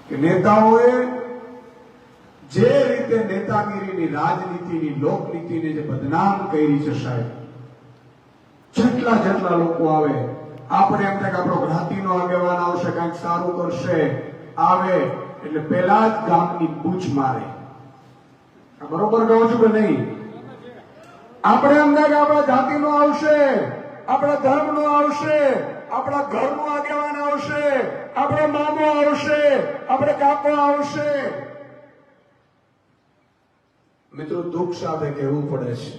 કે નેતાઓએ જે રીતે નેતાગીરીની રાજનીતિની લોકનીતિને જે બદનામ કરી છે સાહેબ, જેટલા લોકો આવે, આપણે એમ થાય કે આપણો જ્ઞાતિનો આગેવાન આવશે, કંઈક સારું કરશે, આવે એટલે પેલા જ ગામની બૂચ મારે. બરોબર કહું છું કે નહીં? આપણે એમ થાય કે આપણા જાતિનો આવશે, આપણા ધર્મનો આવશે, આપણા ઘરનો આગેવાન આવશે, આપણો મામો આવશે, આપણે કાકો આવશે. મિત્રો, દુઃખ સાથે કહેવું પડે છે,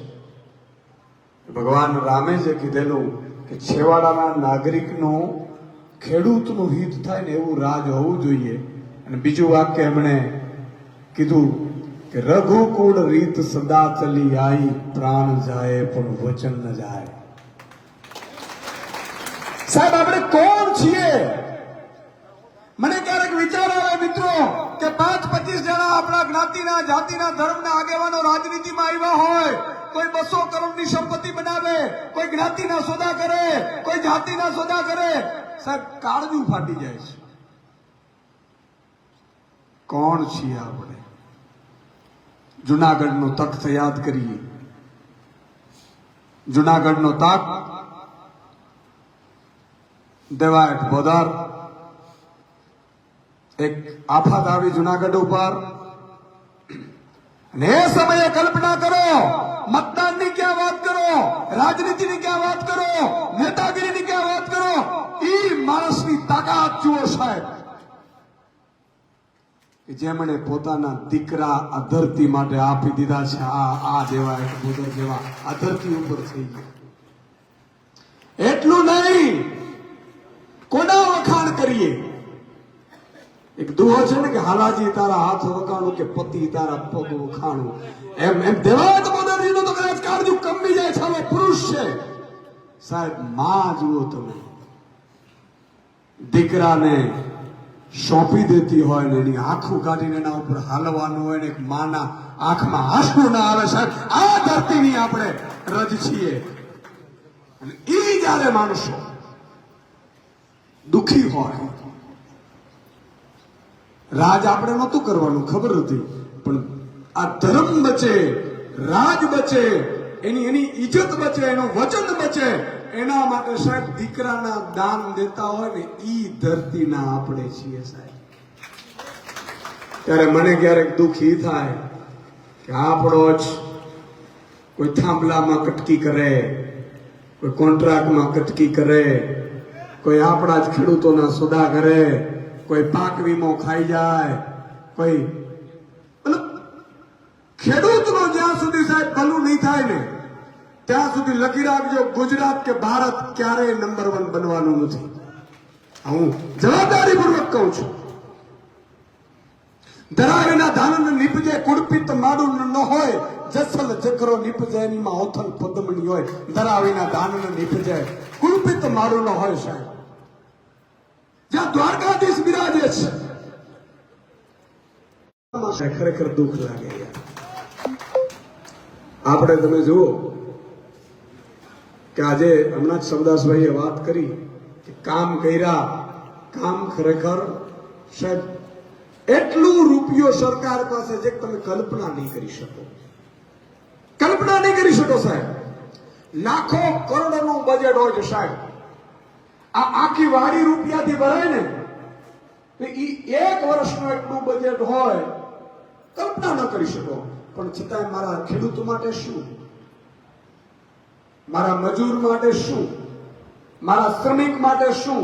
ભગવાન રામે જે કીધેલું કે છેવાડાના નાગરિકનું, ખેડૂતનું હિત થાય ને એવું રાજ હોવું જોઈએ. અને બીજું વાક્ય એમણે કીધું કે રઘુકુળ રીત સદા ચલી આઈ, પ્રાણ જાય પણ વચન ન જાય. સાહેબ, આપણે કોણ છીએ? મને ક્યારેક વિચાર આવે મિત્રો કે 5-25 જણા આપણા જ્ઞાતિના, જાતિના, ધર્મના આગેવાનો રાજનીતિમાં આવ્યા હોય, કોઈ 200 કરોડની સંપત્તિ બનાવે, કોઈ જ્ઞાતિના સોદા કરે, કોઈ જાતિના સોદા કરે, સાહેબ કાળજું ફાટી જાય છે. કોણ છીએ આપણે? જુનાગઢનો તખ્ત યાદ કરીએ. જુનાગઢનો તખ્ત દેવાયત બોદર, એક આફત આવી જુનાગઢ ઉપર, અને એ સમયે કલ્પના કરો, મતદાનની ક્યાં વાત કરો, રાજનીતિની ક્યાં વાત કરો, નેતાગીરીની ક્યાં વાત કરો, ઈ માણસની તાકાત જુઓ સાહેબ, કે જેમણે પોતાના દીકરા આ ધરતી માટે આપી દીધા છે. આ દેવાયત બોદર જેવા આ ધરતી ઉપર થઈ ગયા. એટલું નહીં, કોના વખાણ કરીએ? એક દુહો છે ને કે હાલાજી તારા હાથ વખાણું કે પતિ તારા પગ વખાણું. એમ દેવાયત બોદરજીનો તો કદાચ કાળજું કંબી જાય છે. હવે પુરુષ છે સાહેબ, માં જુઓ તમે, દીકરાને સોંપી દેતી હોય ને એની આંખું કાઢીને એના ઉપર હાલવાનું હોય ને એક માના આંખમાં આંસુ ના આવે સાહેબ. આ ધરતીની આપણે રજ છીએ. અને ઈ જયારે માણસો દુખી હોય, રાજ આપણે નહોતું કરવાનું, ખબર હતી, પણ આ ધર્મ બચે, રાજ બચે, એની ઇજ્જત બચે, એનું વચન બચે, એના માટે સાહેબ દીકરાના દાન દેતા હોય ને ઈ ધરતીના આપણે છીએ સાહેબ. ત્યારે મને ક્યારેક દુઃખ ઈ થાય કે આપણો જ કોઈ થાંભલામાં કટકી કરે, કોઈ કોન્ટ્રાક્ટમાં કટકી કરે, કોઈ આપણા જ ખેડૂતોના સોદા કરે, કોઈ પાક વીમો ખાઈ જાય, કોઈ મતલબ ખેડૂતનો જ્યાં સુધી સાહેબ ભલું નહીં થાય ને ત્યાં સુધી લખી રાખજો, ગુજરાત કે ભારત ક્યારેય નંબર 1 બનવાનું નથી. હું જવાબદારીપૂર્વક કહું છું. ધરાવીના ધાનને નીપજે કુડપિત માડું ન હોય, જસલ જકરો નીપજે એનીમાં ઓથલ પદમણી હોય. ધરાવીના ધાનને નીપજે કુડપિત માડું ન હોય સાહેબ. જ્યાં દ્વારકાધીશ બિરાજે છે, ખરેખર દુઃખ લાગે યાર. આપણે તમે જુઓ કે આજે હમણાં જ શિવદાસભાઈએ વાત કરી કે કામ કર્યા, કામ ખરેખર સાહેબ એટલું રૂપિયો સરકાર પાસે છે કે તમે કલ્પના નહીં કરી શકો. કલ્પના નહીં કરી શકો સાહેબ. લાખો કરોડોનું બજેટ હોય છે સાહેબ. આ આખી વાડી રૂપિયાથી ભરાય ને તો ઈ 1 વર્ષનું એટલું બજેટ હોય, કલ્પના ન કરી શકો. પણ છતાંય મારા ખેડૂત માટે શું, મારા મજૂર માટે શું, મારા શ્રમિક માટે શું,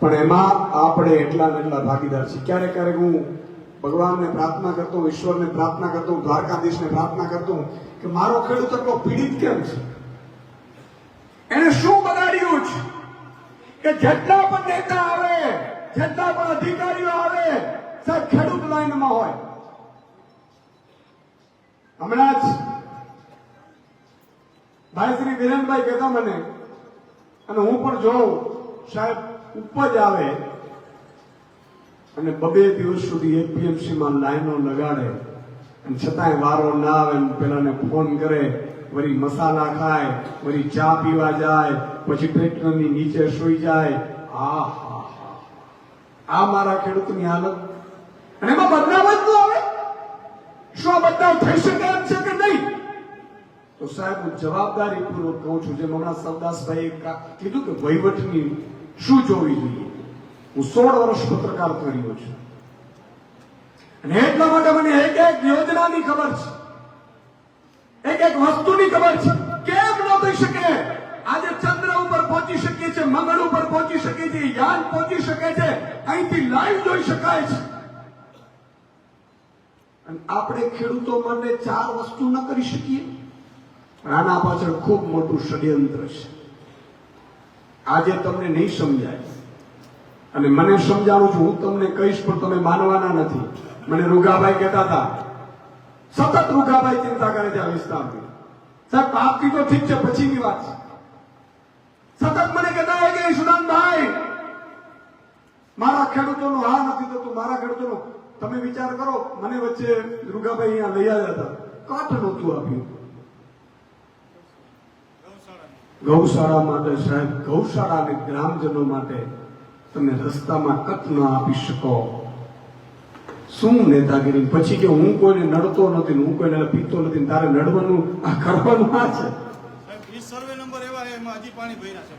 પણ એમાં આપણે એટલા ને એટલા ભાગીદાર છીએ. ક્યારેક ક્યારેક હું ભગવાનને પ્રાર્થના કરતો હું, ઈશ્વરને પ્રાર્થના કરતો હું, દ્વારકાધીશને પ્રાર્થના કરતો હું કે મારો ખેડૂત એટલો પીડિત કેમ છે? એને શું બગાડ્યું છે કે જેટલા પણ નેતા આવે, જેટલા પણ અધિકારીઓ આવે સાહેબ ખેડૂત લાઈનમાં હોય. હમણાં જ ભાઈ શ્રી વિરેનભાઈ કહેતા મને, અને હું પણ જોઉં સાહેબ, ઉપજ આવે અને 2 દિવસ સુધી એપીએમસીમાં લાઈનો લગાડે અને છતાંય વારો ના આવે. પેલાને ફોન કરે, વળી મસાલા ખાય, વળી ચા પીવા જાય, પછી ટ્રેક્ટરની નીચે સુઈ જાય. આ મારા ખેડૂતની હાલત, અને એમાં બદલાવ જ ન આવે. શું આ બદલાવ થઈ શકે એમ છે કે નહીં? તો સાહેબ હું જવાબદારીપૂર્વક કહું છું, જેમ હમણાં સરદાસભાઈએ કીધું કે વહીવટની શું જોવી જોઈએ. હું 16 વર્ષ પત્રકાર કર્યો છું અને એટલા માટે મને એક એક યોજનાની ખબર છે, એક એક વસ્તુની ખબર છે. કેમ ન થઈ શકે? આજે ચંદ્ર ઉપર પહોંચી શકીએ છીએ, મંગળ ઉપર પહોંચી શકીએ છીએ, યાન પહોંચી શકે છે, અહીંથી લાઈવ જોઈ શકાય છે. અને આપણે ખેડૂતો માટે 4 વસ્તુ ન કરી શકીએ. આના પાછળ ખૂબ મોટું ષડયંત્ર છે. આજે તમને નહીં સમજાય અને મને સમજાવું છું, હું તમને કહીશ પણ તમે માનવાના નથી. મને રૂગાભાઈ કહેતા હતા, સતત રૂગાભાઈ ચિંતા કરે છે આ વિસ્તારની. સાહેબ પાપથી તો ઠીક છે, પછીની વાત છે. સતત મને કહેતા હોય કે સુદાનભાઈ મારા ખેડૂતોનું આ નથી થતું, મારા ખેડૂતોનું. તમે વિચાર કરો, મને વચ્ચે રૂગાભાઈ અહીંયા લઈ આવ્યા હતા, કાઠ નહોતું આપ્યું ગૌશાળા માટે. સાહેબ ગૌશાળા અને ગ્રામજનો માટે તમે રસ્તામાં કટ ન આપી શકો. શું નેતાગીરી? પછી કે હું કોઈને નડતો નથી, હું કોઈને પીતો નથી, તારે નડવાનું આ કરવાનું આ છે. 20 સર્વે નંબર એવા એમાં હજી પાણી ભર્યા છે.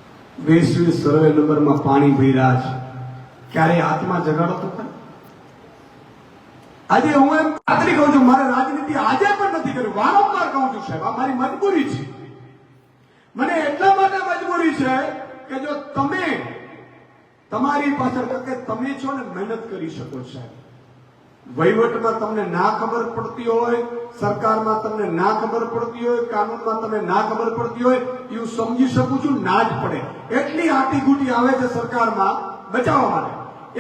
20 સર્વે નંબરમાં પાણી ભર્યા છે. ક્યારે હાથમાં જગાડો તો ખરી? આજે હું એમ ખાતરી કહું છું, મારે રાજનીતિ આજે પણ નથી કરી, વારંવાર કહું છું સાહેબ, આ મારી મજબૂરી છે. મને એટલા માટે મજબૂરી છે કે જો તમે તમારી પાછળ, કે તમે છો ને મહેનત કરી શકો સાહેબ. વહીવટમાં તમને ના ખબર પડતી હોય, સરકારમાં તમને ના ખબર પડતી હોય, કાનૂનમાં તમને ના ખબર પડતી હોય, એવું સમજી શકું છું. ના જ પડે એટલી આટીઘૂટી આવે છે સરકારમાં બચાવવા માટે.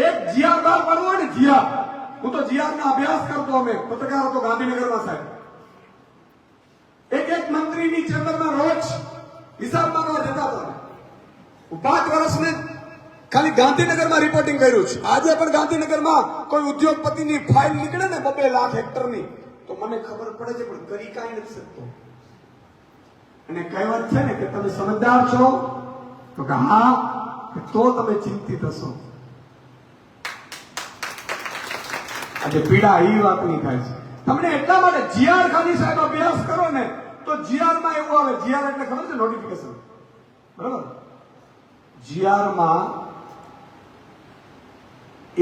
એક જીઆર બહાર પાડવો હોય ને, જીઆર, હું તો જીઆર ના અભ્યાસ કરતો, અમે પત્રકાર હતો ગાંધીનગરમાં સાહેબ. એક મંત્રીની ચેમ્બરમાં રોજ હિસાબ માંગવા જતા હતા. હું 5 વર્ષને ખાલી ગાંધીનગરમાં રિપોર્ટિંગ કર્યું છે. આજે પણ ગાંધીનગરમાં કોઈ ઉદ્યોગપતિની ફાઇલ નીકળે ને 2 લાખ હેક્ટરની, તો મને ખબર પડે છે, પણ કરી કાંઈ નથી શકતો. અને કહેવત છે ને કે તમે સમજદાર છો, તો કે હા, તો તમે ચિંતિત હશો. આજે પીડા એ વાતની થાય છે. તમને એટલા માટે જીઆર ખાલી સાહેબ અભ્યાસ કરો ને, તો જીઆર માં એવું આવે. જીઆર એટલે ખબર છે? નોટિફિકેશન, બરાબર? જીઆર માં એ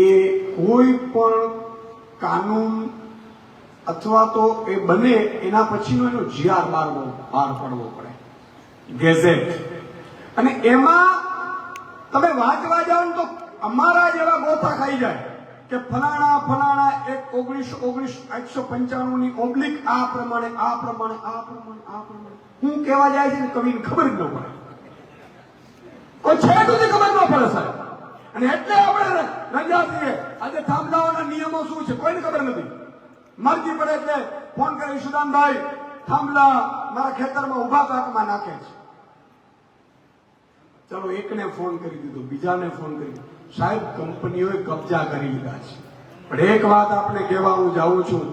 કોઈ પણ કાનૂન અથવા તો એ બને એના પછીનો એનો જીઆર બહાર પાડવો પડે, ગેઝેટ. અને એમાં તમે વાંચવા જાઓ તો અમારા જેવા ગોથા ખાઈ જાય કે ફલાણા 1/19/195 ની ઓબ્લિક આ પ્રમાણે હું કહેવા જાય છે ને કવિને ખબર જ ન પડે, કોઈ છે સુધી ખબર ન પડે સાહેબ. અને એટલે આપણે રંજા થઈએ. આજે થાંભલાઓના નિયમો શું છે કોઈને ખબર નથી. મરજી પડે એટલે ફોન કરી, સુદાનભાઈ થાંભલા મારા ખેતરમાં ઉભા પાકમાં નાખે છે. ચલો એકને ફોન કરી દીધો, બીજાને ફોન કરી. સાહેબ કંપનીઓએ કબજા કરી લીધા છે. પણ એક વાત આપણે કહેવા હું જાઉં છું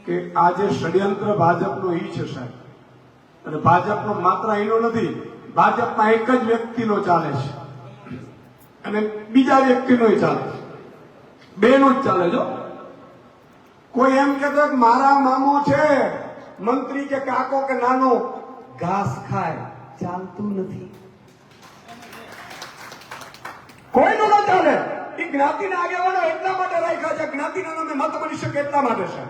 કે આજે ષડયંત્ર ભાજપનો ઈ છે સાહેબ. અને ભાજપનો માત્ર એનો નથી, ભાજપમાં એક જ વ્યક્તિનો ચાલે છે અને બીજા વ્યક્તિનો ચાલે છે, બેનું જ ચાલે છે. કોઈ એમ કહેતો કે મારા મામો છે મંત્રી કે કાકો કે નાનો, ઘાસ ખાય, ચાલતું નથી. કોઈનું ન ચાલે. એ જ્ઞાતિના આગેવાનો એટલા માટે રાખ્યા છે, જ્ઞાતિના નામે મત બની શકે એટલા માટે છે.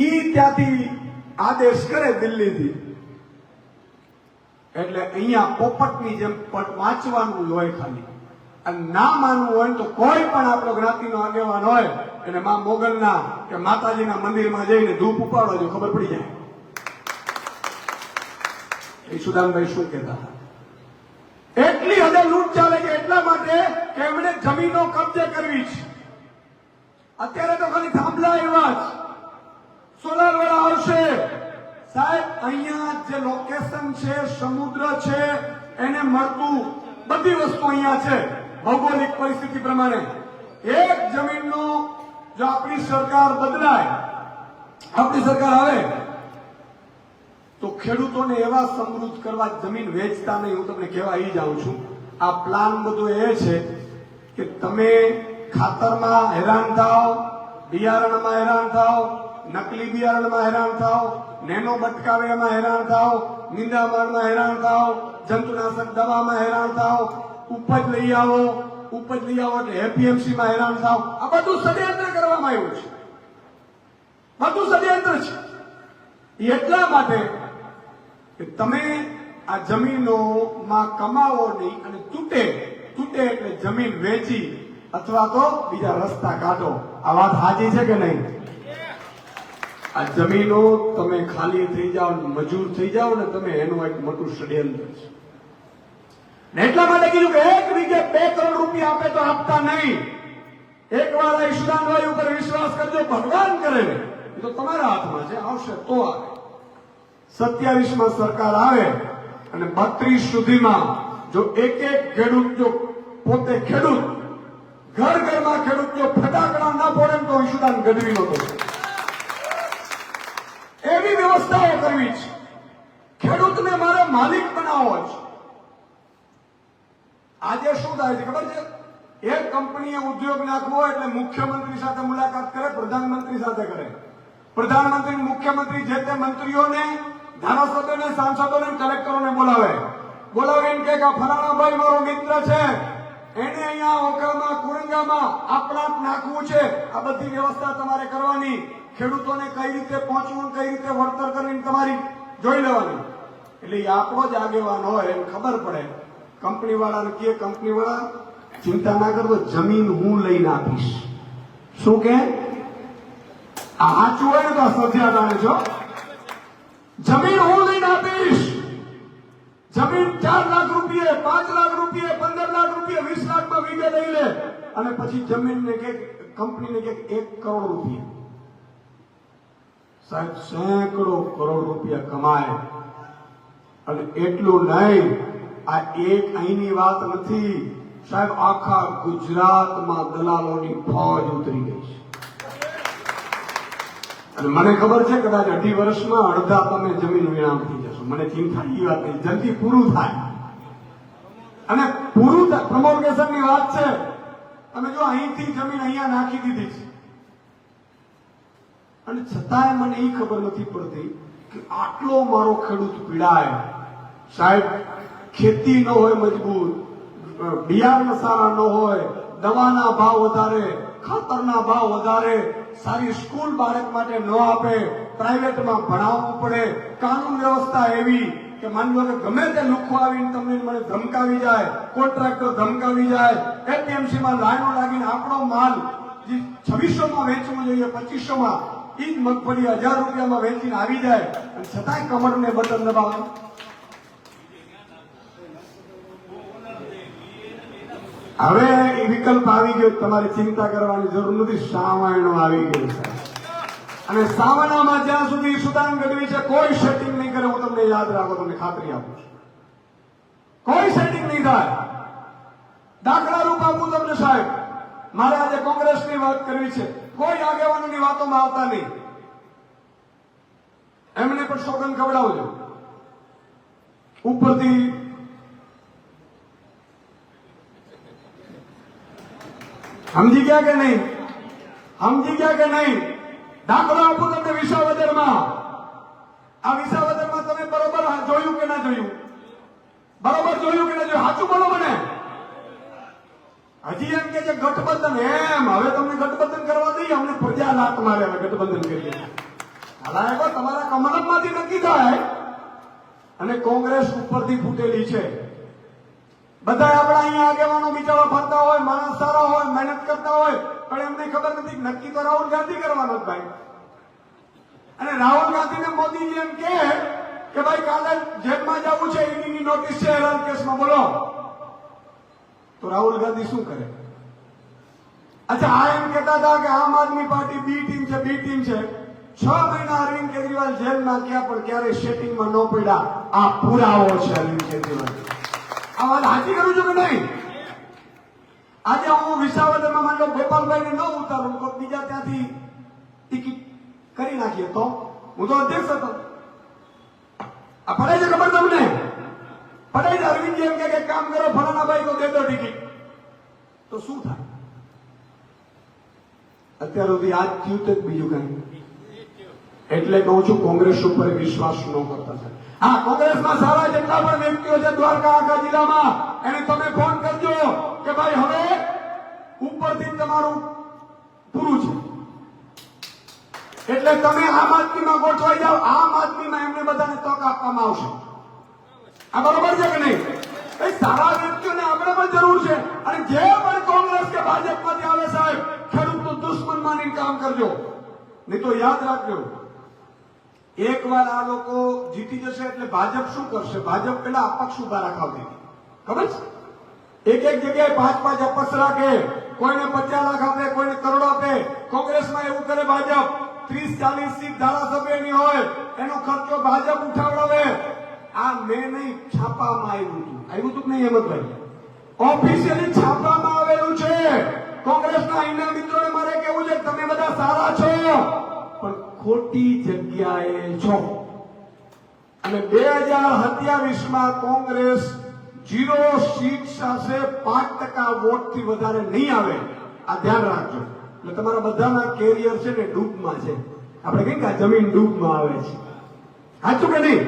ઈ ત્યાંથી આદેશ કરે દિલ્હીથી, એટલે અહીંયા પોપટની જેમ વાંચવાનું હોય ખાલી. અને ના માનવું હોય તો કોઈ પણ આપણો જ્ઞાતિનો આગેવાન હોય એને માં મોગલના કે માતાજીના મંદિરમાં જઈને ધૂપ ઉપાડો, જો ખબર પડી જાય. એ સુદાનભાઈ શું કહેતા હતા? એટલી હદે લૂંટ ચાલે છે એટલા માટે કે એમણે જમીનો કબજે કરવી છે. અત્યારે તો ખાલી થાંભલા એવા જ, સોલાર વાળા આવશે સાહેબ. અહીંયા જે લોકેશન છે, સમુદ્ર છે, એને મળતું બધી વસ્તુ અહીંયા છે ભૌગોલિક પરિસ્થિતિ પ્રમાણે. એક જમીનનો જો આપણી સરકાર બદલાય, આપણી સરકાર આવે તો ખેડૂતોને એવા સમૃદ્ધ કરવા જમીન વેચતા નહીં. હું તમને કહેવા ઈ જાઉં છું, આ પ્લાન બધો એ છે કે તમે ખાતરમાં હેરાન થાઓ, બિયારણમાં હેરાન થાઓ, નકલી બિયારણમાં હેરાન થાઓ, નેનો બટકાવ્યામાં હેરાન થાઓ, નિંદામણમાં હેરાન થાઓ, જંતુનાશક દવામાં હેરાન થાઓ, ઉપજ લઈ આવો એટલે એપીએમસી માં હેરાન થાવ. આ બધું ષડયંત્ર કરવામાં આવ્યું છે, બધું ષડયંત્ર છે. એટલા માટે કે તમે આ જમીનોમાં કમાવો નહીં અને તૂટે એટલે જમીન વેચી અથવા તો બીજા રસ્તા કાઢો. આ વાત સાચી છે કે નહીં? આ જમીનો તમે ખાલી થઈ જાઓ, મજૂર થઈ જાઓ ને તમે, એનું એક મોટું ષડયંત્ર છે. ને એટલા માટે કીધું કે 1 વીઘે 2 કરોડ રૂપિયા આપે તો આપતા નહીં. એકવાર આ ઈશુદાનભાઈ ઉપર વિશ્વાસ કરજો, ભગવાન કરે ને એ તો તમારા હાથમાં છે. આવશે તો આવે. 27 માં સરકાર આવે અને 32 સુધીમાં જો એક ખેડૂત, જો પોતે ખેડૂત, ઘરમાં ખેડૂત જો ફટાકડા ના ફોડે તો ઈશુદાન ગઢવી નો થશે. એવી વ્યવસ્થાઓ કરવી છે. ખેડૂતને મારે માલિક બનાવવો છે. આજે શું થાય છે ખબર છે? એક કંપનીએ ઉદ્યોગ નાખવો એટલે મુખ્યમંત્રી સાથે મુલાકાત કરે, પ્રધાનમંત્રી સાથે કરે. પ્રધાનમંત્રી, મુખ્યમંત્રી જે તે મંત્રીઓને, ધારાસભ્યોને, સાંસદોને, કલેક્ટરોને બોલાવીને કે ફલાણા ભાઈ મારો મિત્ર છે, એને અહીંયા ઓખામાં, કુરંગામાં આપણા નાખવું છે. આ બધી વ્યવસ્થા તમારે કરવાની. ખેડૂતોને કઈ રીતે પહોંચવું, કઈ રીતે વળતર કરીને તમારી જોઈ લેવાની. એટલે આપણો જ આગેવાન હોય એને ખબર પડે. કંપની વાળાને કે કંપની વાળા ચિંતા ના કરતો, જમીન હું લઈને આપીશ. શું કે આ સાચું હોય ને તો સત્યા જાણે છો. જમીન હું લઈને આપીશ. જમીન 4 લાખ રૂપિયે, 5 લાખ રૂપિયે, 15 લાખ રૂપિયે, 20 લાખમાં વીઘે લઈ લે અને પછી જમીનને કે કંપનીને કે 1 કરોડ રૂપિયા. સાહેબ સેંકડો કરોડ રૂપિયા કમાય. અને એટલું નહીં, આ એક અહીંની વાત નથી સાહેબ, આખા ગુજરાતમાં દલાલોની ફોજ ઉતરી ગઈ છે. અને મને ખબર છે કદાચ 2.5 વર્ષમાં અડધા તમે જમીન વિરામ થઈ જશો. મને ચિંતા એ વાત નહીં, જલ્દી પૂરું થાય. અને પૂરું પ્રમોલકેશનની વાત છે. તમે જો અહીંથી જમીન અહીંયા નાખી દીધી છે અને છતાંય મને એ ખબર નથી પડતી કે આટલો મારો ખેડૂત પીડાય. સાહેબ ખેતી ન હોય મજબૂત, બિયારણ સારા ન હોય, દવાના ભાવ વધારે, ખાતરના ભાવ વધારે, સારી સ્કૂલ બાળક માટે ન આપે, પ્રાઇવેટમાં ભણાવવું પડે, કાનૂન વ્યવસ્થા એવી કે માની લો કે ગમે તે લુખ્ખો આવીને તમને મને ધમકાવી જાય, કોન્ટ્રાક્ટર ધમકાવી જાય, એપીએમસીમાં લાઈનો લાગીને આપણો માલ જે 2600માં વેચવું જોઈએ 2500માં એ જ મગફળી 1000 રૂપિયામાં વેચીને આવી જાય અને છતાંય કમરને બટન દબાવે. હવે એ વિકલ્પ આવી ગયો, તમારે ચિંતા કરવાની જરૂર નથી. સાવરણો આવી ગયો છે અને સાવરણામાં જ્યાં સુધી ઈશુદાન ગઢવી છે કોઈ સેટિંગ નહીં કરે. હું તમને યાદ રાખો, તમને ખાતરી આપું છું, કોઈ સેટિંગ નહીં થાય. દાખલા રૂપ આપું તમને સાહેબ, મારે આજે કોંગ્રેસની વાત કરવી છે, કોઈ આગેવાનોની વાતોમાં આવતા નહીં. એમને પણ સોગંદ ખવડાવજો. ઉપરથી સમજી ગયા કે નહીં? સમજી ગયા કે નહીં? દાખલો આપું તમને વિસાવદરમાં. આ વિસાવદરમાં તમે બરોબર જોયું કે ના જોયું? બરોબર જોયું કે ના જોયું? સાચું બોલો મને. હજી એમ કે છે ગઠબંધન. એમ હવે તમને ગઠબંધન કરવા દઈએ, અમને પ્રજા લાત મારે હવે ગઠબંધન કરીએ. હાલાકો તમારા કમલમમાંથી નક્કી થાય. અને કોંગ્રેસ ઉપરથી ફૂટેલી છે. બધા આપણા અહીંયા આગેવાનો બિચારા ફરતા હોય, માણસ સારા હોય, મહેનત કરતા હોય, પણ એમને ખબર નથી નક્કી તો રાહુલ ગાંધી કરવાનો જ ભાઈ. અને રાહુલ ગાંધીને મોદીજી એમ કે ભાઈ કાલે જેલમાં જવું છે, ઈડીની નોટિસ છે હેરાન કેસમાં, બોલો. તો રાહુલ ગાંધી શું કરે? અચ્છા, આ એમ કહેતા હતા કે આમ આદમી પાર્ટી બી ટીમ છે, બી ટીમ છે. 6 મહિના અરવિંદ કેજરીવાલ જેલમાં ગયા પણ ક્યારેય સેટિંગમાં ન પડ્યા. આ પુરાવો છે અરવિંદ કેજરીવાલ. આ વાત સાચી કરું છું કે નહીં? આજે હું વિસાવદરમાં માનો ગોપાલભાઈને ન ઉતારું તો બીજા ત્યાંથી ટિકિટ કરી નાખીએ તો હું તો અધ્યક્ષ હતો. આ પડે છે ખબર તમને? પડે છે અરવિંદ એમ કે કામ કરો ફલાણા ભાઈ તો દે દો ટિકિટ, તો શું થાય? અત્યાર સુધી આજ થયું તો બીજું કઈ. એટલે કહું છું કોંગ્રેસ ઉપર વિશ્વાસ ન કરતા છે. હા, કોંગ્રેસમાં સારા જેટલા પણ વ્યક્તિઓ છે દ્વારકા આખા જિલ્લામાં, એને તમે ફોન કરજો કે ભાઈ હવે ઉપરથી તમારું પૂરું છે, એટલે તમે આમ આદમીમાં ગોઠવાઈ જાઓ. આમ આદમીમાં એમને બધાને તક આપવામાં આવશે. આ બરોબર છે કે નહીં? એ સારા વ્યક્તિઓને આપણે પણ જરૂર છે. અને જે પણ કોંગ્રેસ કે ભાજપમાંથી આવે સાહેબ, ખેડૂતનો દુશ્મન માનીને કામ કરજો, નહીં તો યાદ રાખજો એકવાર આ લોકો જીતી જશે એટલે ભાજપ શું કરશે? ભાજપ પેલા અપક્ષ ઉભા રાખાવતી હતી, ખબર છે? એક જગ્યાએ 5 અપક્ષ રાખે, કોઈને 50 લાખ આપે, કોઈને કરોડ આપે. કોંગ્રેસમાં એવું કરે ભાજપ, 30-40 સીટ ધારાસભ્યની હોય, એનો ખર્ચો ભાજપ ઉઠાવડાવે. આ મેં નહીં, છાપામાં આવ્યું હતું કે નહીં હેમંતભાઈ? ઓફિશિયલી છાપામાં આવેલું છે. કોંગ્રેસના અહીંના મિત્રોને મારે કેવું છે, તમે બધા સારા છો પણ ખોટી જગ્યાએ છો. અને 2027માં કોંગ્રેસ 0 સીટ સાથે 5% વોટથી વધારે નહીં આવે. આ ધ્યાન રાખજો. એટલે તમારા બધાના કેરિયર છે ને ડૂબમાં છે. આપણે કહીએ કે આ જમીન ડૂબમાં આવે છે. સાચું કે નહીં?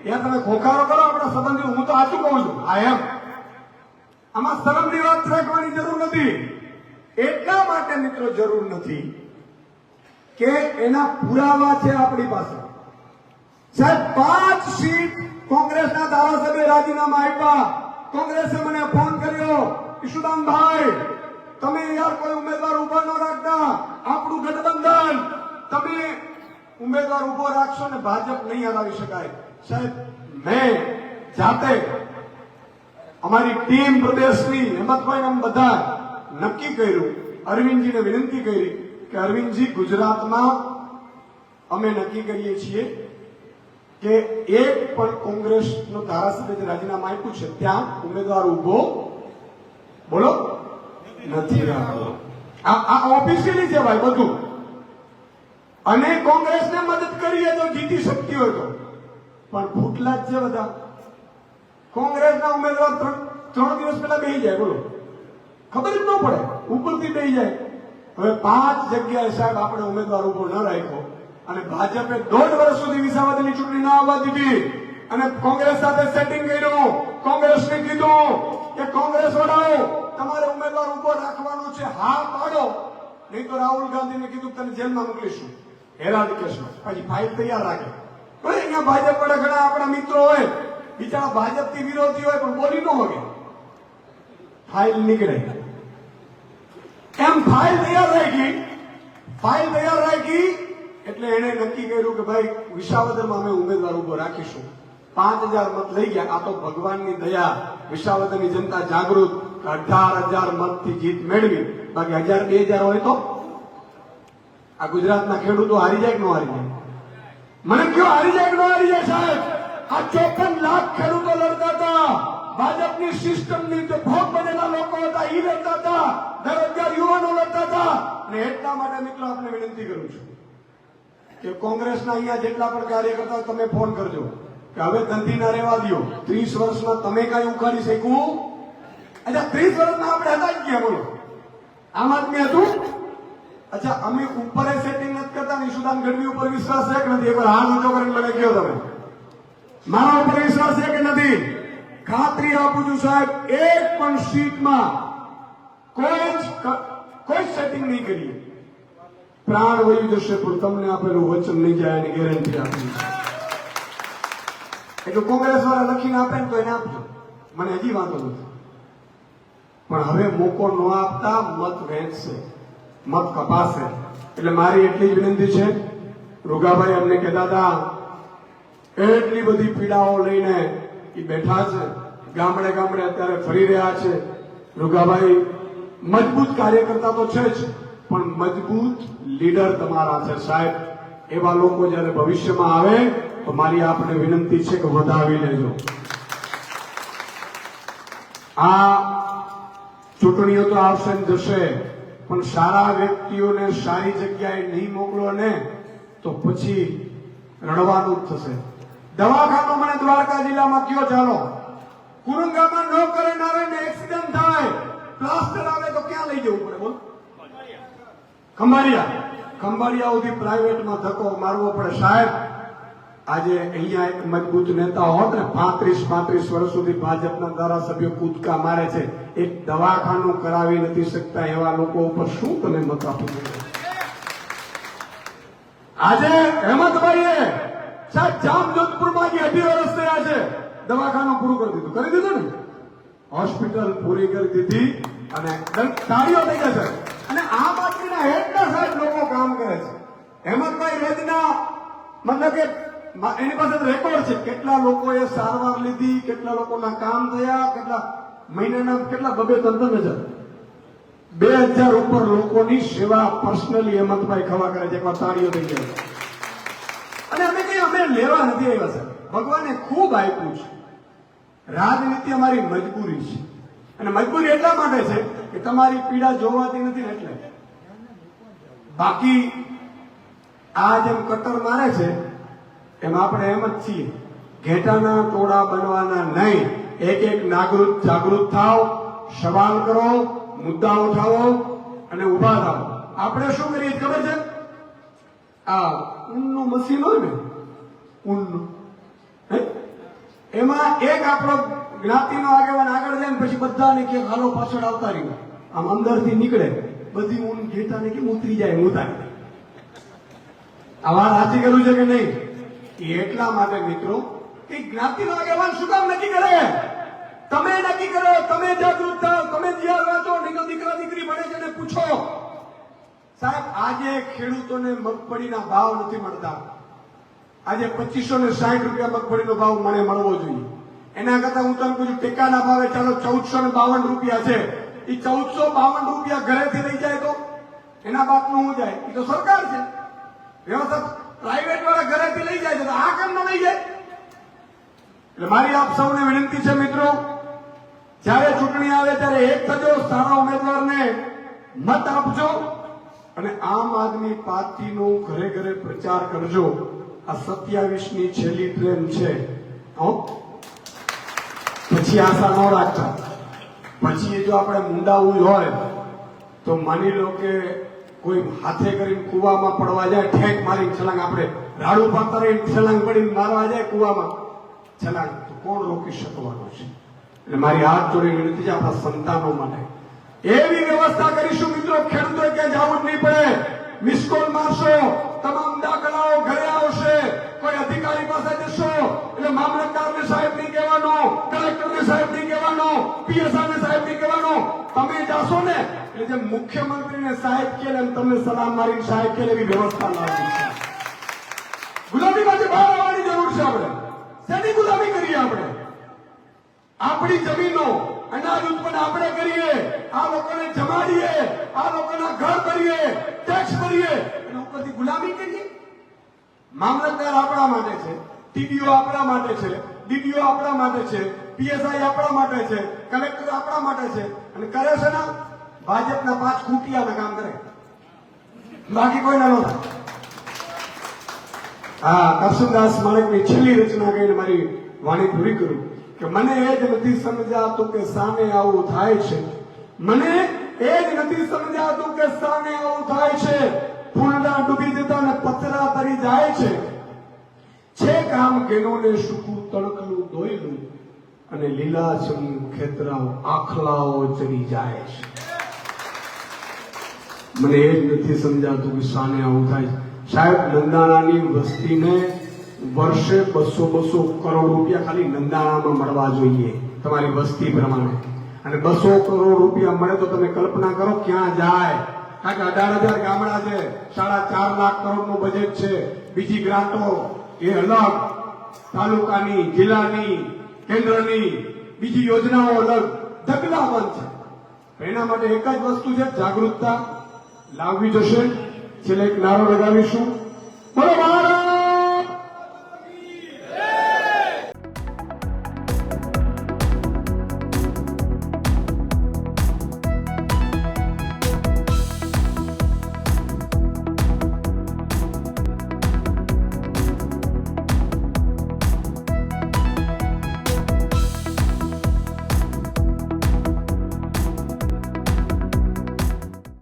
ત્યાં તમે ખોખારો કરો આપણા સંબંધી. હું તો સાચું કહું છું. આમાં શરમની વાત રાખવાની જરૂર નથી. એટલા માટે મિત્રો જરૂર નથી કે એના પુરાવા છે આપણી પાસે. સાહેબ 5 સીટ કોંગ્રેસના ધારાસભ્ય રાજીનામા આપ્યા. કોંગ્રેસે મને ફોન કર્યો, ઈશુદાનભાઈ તમે યાર કોઈ ઉમેદવાર ઉભો ન રાખતા, આપણું ગઠબંધન, તમે ઉમેદવાર ઉભો રાખશો ને ભાજપ નહીં હરાવી શકાય. સાહેબ મેં જાતે અમારી ટીમ પ્રદેશની હેમંતભાઈ અમે બધા નક્કી કર્યું, અરવિંદજીને વિનંતી કરી કે અરવિંદજી ગુજરાતમાં અમે નક્કી કરીએ છીએ કે એક પણ કોંગ્રેસનો ધારાસભ્ય રાજીનામા આપ્યું છે ત્યાં ઉમેદવાર ઉભો બોલો નથી રાખવો. આ ઓફિશિયલી છે ભાઈ બધું. અને કોંગ્રેસને મદદ કરીએ તો જીતી શકતી હોય તો, પણ ફૂટલા જ છે બધા. કોંગ્રેસના ઉમેદવાર 3 દિવસ પહેલા બેસી જાય, બોલો ખબર જ ન પડે, ઉપરથી બેસી જાય. હવે 5 જગ્યાએ સાહેબ આપણે ઉમેદવાર ઉભો ન રાખ્યો અને ભાજપે 1.5 વર્ષ સુધી વિસાવદરની ચૂંટણી ના આવવા દીધી અને કોંગ્રેસ સાથે સેટિંગ કર્યું. કોંગ્રેસને કીધું કે કોંગ્રેસ વડાઓ તમારે ઉમેદવાર ઉભો રાખવાનો છે, હા પાડો, નહીં તો રાહુલ ગાંધીને કીધું તને જેલમાં મોકલીશું હેરાન કેસમાં. પછી ફાઇલ તૈયાર રાખે. અહીંયા ભાજપ વડે ઘણા આપણા મિત્રો હોય, બિચારા ભાજપથી વિરોધી હોય પણ બોલી ન હોય, ફાઇલ નીકળે. એમ ફાઇલ તૈયાર રાખી એટલે એને નક્કી કર્યું કે ભાઈ વિસાવદરમાં અમે ઉમેદવાર ઉભો રાખીશું. 5000 મત લઈ ગયા. આ તો ભગવાનની દયા, વિસાવદરની જનતા જાગૃત, 18,000 મતથી જીત મેળવી. બાકી 1000-2000 હોય તો આ ગુજરાતના ખેડૂતો હારી જાય કે ન હારી જાય? મને કયો હારી જાય કે ન હારી જાય સાહેબ? આ 54 લાખ ખેડૂતો લડતા હતા, ભાજપની સિસ્ટમની જે ભોગ બનેલા લોકો હતા એ લડતા હતા, બેરોજગાર યુવાનો લડતા હતા. અને એટલા માટે મિત્રો આપને વિનંતી કરું છું કે કોંગ્રેસના અહીંયા જેટલા પણ કાર્યકર્તા તમે ફોન કરજો કે હવે ધંધી ના રહેવા દો. 30 વર્ષમાં તમે કઈ ઉખાડી શકવું? અચ્છા 30 વર્ષમાં આપણે હતા જ ગયા, બોલો આમ આદમી હતું. અચ્છા અમે ઉપર સેટિંગ નથી કરતા ને ઈશુદાન ગઢવી ઉપર વિશ્વાસ છે કે નથી? એકવાર હાથ ઊંચો કરીને મને કહો તમે, મારા ઉપર વિશ્વાસ છે કે નથી? ખાતરી આપું છું સાહેબ, એક પણ સીટમાં કોઈ સેટિંગ નહીં કરીએ. પ્રાણ વહી જશે પણ તમને આપેલું વચન નહીં જાય એની ગેરંટી આપી. એટલે કોંગ્રેસ વાળા લખીને આપે ને તો એને આપજો, મને હજી વાંધો નથી. પણ હવે મોકો ન આપતા મત વહેંચશે, મત કપાશે. એટલે મારી એટલી જ વિનંતી છે, રૂગાભાઈ અમને કહેતા હતા એટલી બધી પીડાઓ લઈને એ બેઠા છે, ગામડે ગામડે અત્યારે ફરી રહ્યા છે. રૂગાભાઈ મજબૂત કાર્યકર્તા તો છે જ, પણ મજબૂત લીડર તમારા છે સાહેબ. એવા લોકો જયારે ભવિષ્યમાં આવે તો મારી આપને વિનંતી છે કે વધાવી લેજો. આ ચૂંટણીઓ તો આવશે ને જશે, પણ સારા વ્યક્તિઓને સારી જગ્યાએ નહીં મોકલો ને તો પછી રડવાનું જ થશે. દવાખાનો મને દ્વારકા જિલ્લામાં કયો ચાલો, કુરંગામાં ન કરનારે ને એક્સિડન્ટ થાય, પ્લાસ્ટર આવે તો ક્યાં લઈ જવું પડે બોલ? ખંભાળિયા સુધી પ્રાઇવેટમાં ધક્કો મારવો પડે. સાહેબ આજે અહીંયા એક મજબૂત નેતા હોત ને 35 વર્ષ સુધી ભાજપના ધારાસભ્યો કૂદકા મારે છે, એક દવાખાનું કરાવી નથી શકતા એવા લોકો ઉપર શું તમે મત આપો? આજે હેમંતભાઈએ સાહેબ જામજોધપુરમાં 18 વર્ષ થયા છે, દવાખાનું પૂરું કરી દીધું ને, હોસ્પિટલ પૂરી કરી દીધી અને તાળીઓ થઈ જશે. અને આમ આદમીના હેડના સાહેબ લોકો કામ કરે છે. હેમંતભાઈ રોજના મતલબ કે એની પાસે રેકોર્ડ છે, કેટલા લોકોએ સારવાર લીધી, કેટલા લોકોના કામ થયા, કેટલા મહિનાના કેટલા 2-3 2000 ઉપર લોકોની સેવા પર્સનલી હેમંતભાઈ ખવા કરે છે. એકવાર તાળીઓ થઈ જાય. અને અમે કઈ અમે લેવા નથી આવ્યા છે, ભગવાને ખૂબ આપ્યું છે. રાજનીતિ અમારી મજબૂરી છે, અને મજબૂરી એટલા માટે છે કે તમારી પીડા જોવાતી નથી ને એટલે. બાકી આ જેમ કટર મારે છે એમ આપણે એમ જ છીએ, ઘેટાના ટોળા બનવાના નહીં. એક જાગૃત થાવ, સવાલ કરો, મુદ્દા ઉઠાવો અને ઉભા થાવ. આપણે શું કરીએ ખબર છે? આ ઊનનું મશીન હોય ને, ઊનનું, એમાં એક આપણો જ્ઞાતિનો આગેવાન આગળ જાય ને પછી બધાને કે હાલો પાછળ આવતા રહ્યું, આમ અંદરથી નીકળે બધી ઊન ઘેટાને કેમ ઉતરી જાય ઉતારી. આ વાત સાચી કરું છે કે નહીં? એટલા માટે મિત્રો કે જ્ઞાતિનો આગેવાન શું કામ નક્કી કરે? તમે નક્કી કરો, તમે જાગૃત થાવ, તમે જ્યાં વાંચો, નહીં તો દીકરા દીકરી ભણે છે ને પૂછો. સાહેબ આજે ખેડૂતોને મગફળીના ભાવ નથી મળતા. આજે 2560 રૂપિયા મગફળીનો ભાવ મને મળવો જોઈએ. એના કરતા હું તમને પૂછું, ટેકાના ભાવે ચાલો 1452 રૂપિયા છે, એ 1452 રૂપિયા ઘરેથી લઈ જાય તો એના બાપનું શું જાય? એ તો સરકાર છે, વ્યવસ્થા પ્રાઇવેટ વાળા ઘરેથી લઈ જાય છે, તો આ કેમ ન લઈ જાય? એટલે મારી આપ સૌને વિનંતી છે મિત્રો, જ્યારે ચૂંટણી આવે ત્યારે એક થજો, સારા ઉમેદવારને મત આપજો અને આમ આદમી પાર્ટીનો ઘરે ઘરે પ્રચાર કરજો. આ 27ની છેલ્લી ટ્રેન છે, પછી આશા ન રાખતા. પછી જો આપણે મુંડાવું હોય તો માની લો કે કોઈ હાથે કરીને કુવામાં પડવા જાય, ઠેક મારીને છલાંગ, આપણે રાડું પાતરીને છલાંગ પડીને મારવા જાય કુવામાં છલાંગ, તો કોણ રોકી શકવાનું છે? એટલે મારી હાથ જોડી વિનંતી છે આપણા સંતાનો માટે એવી વ્યવસ્થા કરીશું મિત્રો, ખેડૂતો ક્યાં જવું જ નહીં પડે. મિસકોલ મારશો, તમામ દાખલાઓ ઘરે આવશે. કોઈ અધિકારી પાસે જશો એટલે મામલતદારને સાહેબ નહીં કહેવાનો, કલેક્ટરને સાહેબ નહીં કહેવાનો, પીએસઆઈને સાહેબ નહીં કહેવાનો. તમે જાશો ને એટલે જે મુખ્યમંત્રીને સાહેબ કહે એમ તમને સલામ મારીને સાહેબ કહે એવી વ્યવસ્થા લાવવી છે. ગુલામીમાંથી બહાર આવવાની જરૂર છે. આપણે શેની ગુલામી કરીએ? આપણે આપણી જમીનો, અનાજ ઉત્પન્ન આપણે કરીએ, આ લોકોને જમાડીએ, આ લોકોના ઘર કરીએ, ટેક્સ ભરીએ અને ઉપરથી ગુલામી કરીએ. મામલતદાર આપણા માટે છે, ટીડીઓ આપણા માટે છે, ડીડીઓ આપણા માટે છે, પીએસઆઈ આપણા માટે છે, કલેક્ટર આપણા માટે છે. અને કરે છે ને ભાજપના 5 ખૂટિયાના કામ કરે, બાકી કોઈ ના થાય. હા, કરશનદાસ માણેકની છેલ્લી રચના કહીને મારી વાણી પૂરી કરું કે મને એ જ નથી સમજાતું કે સામે આવું થાય છે. મને એ જ નથી સમજાતું કે સામે આવું થાય છે. ફૂલડા ડૂબી જતા ને પતરા તરી જાય છે. છે કામ કેનોને સૂકું તણકલું દોયલું અને લીલાછમ ખેતરાઓ આખલાઓ ચરી જાય છે. મને એ જ નથી સમજાતું કે સામે આવું થાય છે. સાહેબ, નંદાણાની વસ્તીને વર્ષે 200 કરોડ રૂપિયા ખાલી નંદાણામાં મળવા જોઈએ તમારી વસ્તી પ્રમાણે. અને 200 કરોડ રૂપિયા મળે તો તમે કલ્પના કરો ક્યાં જાય. કારણ કે 18,000 ગામડા છે, 4.5 લાખ કરોડનું બજેટ છે. બીજી ગ્રાન્ટો એ અલગ, તાલુકાની, જિલ્લાની, કેન્દ્રની બીજી યોજનાઓ અલગ, ઢગલાબંધ છે. એના માટે એક જ વસ્તુ છે, જાગૃતતા લાવવી જશે. છેલ્લે એક નારો લગાવીશું, બોલો મહારાજ.